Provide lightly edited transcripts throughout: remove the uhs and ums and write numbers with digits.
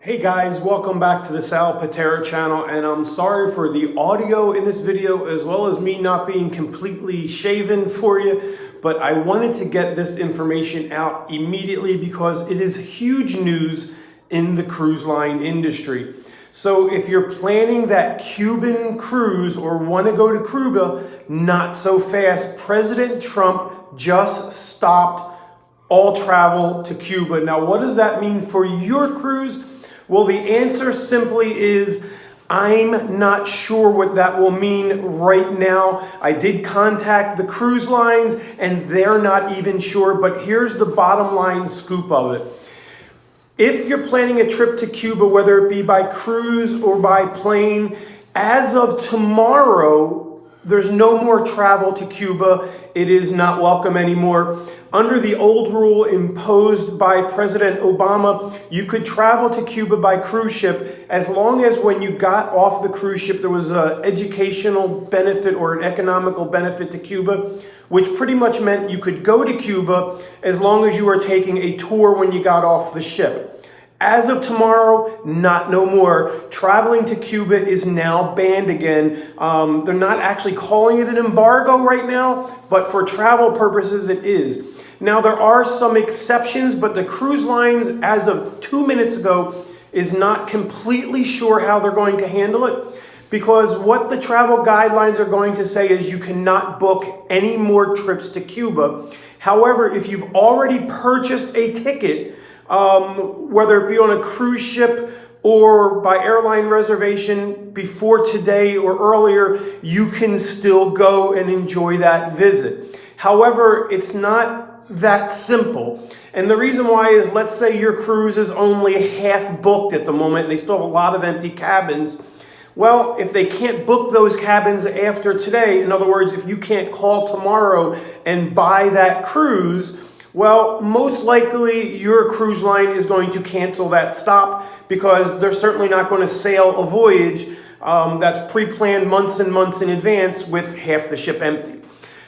Hey guys, welcome back to the Sal Pitera channel, and I'm sorry for the audio in this video as well as me not being completely shaven for you, but I wanted to get this information out immediately because it is huge news in the cruise line industry. So if you're planning that Cuban cruise or want to go to Cuba, not so fast. President Trump just stopped all travel to Cuba. Now, what does that mean for your cruise? Well, the answer simply is I'm not sure what that will mean right now. I did contact the cruise lines and they're not even sure, but here's the bottom line scoop of it. If you're planning a trip to Cuba, whether it be by cruise or by plane, as of tomorrow, there's no more travel to Cuba. It is not welcome anymore. Under the old rule imposed by President Obama, you could travel to Cuba by cruise ship as long as when you got off the cruise ship, there was an educational benefit or an economical benefit to Cuba, which pretty much meant you could go to Cuba as long as you were taking a tour when you got off the ship. As of tomorrow, no more. Traveling to Cuba is now banned again. They're not actually calling it an embargo right now, but for travel purposes, it is. Now, there are some exceptions, but the cruise lines, as of 2 minutes ago, is not completely sure how they're going to handle it, because what the travel guidelines are going to say is you cannot book any more trips to Cuba. However, if you've already purchased a ticket, whether it be on a cruise ship or by airline reservation before today or earlier, you can still go and enjoy that visit. However, it's not that simple. And the reason why is, let's say your cruise is only half booked at the moment, they still have a lot of empty cabins. Well, if they can't book those cabins after today, in other words, if you can't call tomorrow and buy that cruise, well, most likely your cruise line is going to cancel that stop because they're certainly not going to sail a voyage that's pre-planned months and months in advance with half the ship empty.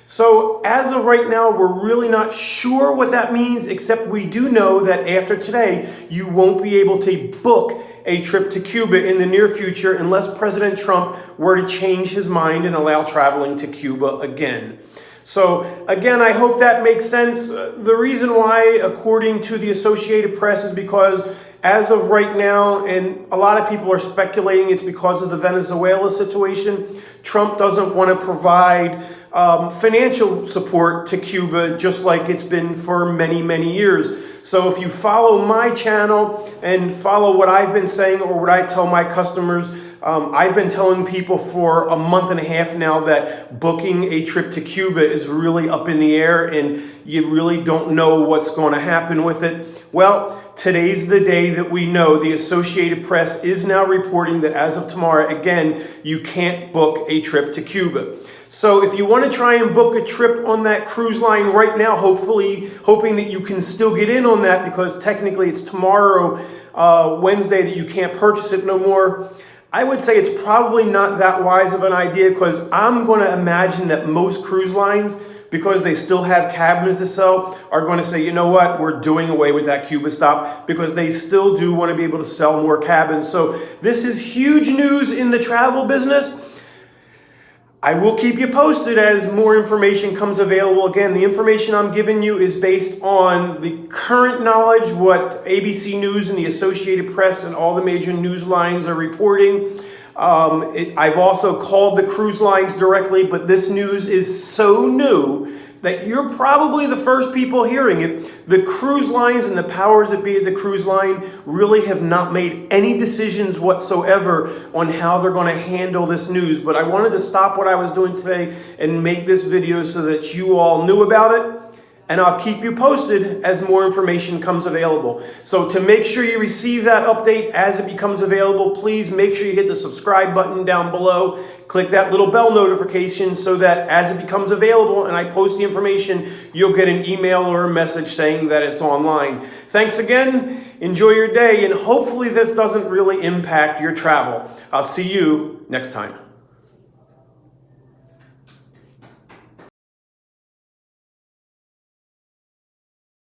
So as of right now, we're really not sure what that means, except we do know that after today, you won't be able to book a trip to Cuba in the near future unless President Trump were to change his mind and allow traveling to Cuba again. So again, I hope that makes sense. The reason why, according to the Associated Press, is because as of right now, and a lot of people are speculating it's because of the Venezuela situation, Trump doesn't want to provide financial support to Cuba just like it's been for many, many years. So if you follow my channel and follow what I've been saying or what I tell my customers, I've been telling people for a month and a half now that booking a trip to Cuba is really up in the air and you really don't know what's going to happen with it. Well, today's the day that we know. The Associated Press is now reporting that as of tomorrow, again, you can't book a trip to Cuba. So if you want to try and book a trip on that cruise line right now, hoping that you can still get in on that, because technically it's tomorrow, Wednesday, that you can't purchase it no more, I would say it's probably not that wise of an idea, because I'm going to imagine that most cruise lines, because they still have cabins to sell, are going to say, you know what, we're doing away with that Cuba stop, because they still do want to be able to sell more cabins. So this is huge news in the travel business. I will keep you posted as more information comes available. Again, the information I'm giving you is based on the current knowledge, what ABC News and the Associated Press and all the major news lines are reporting. I've also called the cruise lines directly, but this news is so new that you're probably the first people hearing it. The cruise lines and the powers that be at the cruise line really have not made any decisions whatsoever on how they're going to handle this news. But I wanted to stop what I was doing today and make this video so that you all knew about it. And I'll keep you posted as more information comes available. So to make sure you receive that update as it becomes available, please make sure you hit the subscribe button down below. Click that little bell notification so that as it becomes available and I post the information, you'll get an email or a message saying that it's online. Thanks again. Enjoy your day, and hopefully this doesn't really impact your travel. I'll see you next time.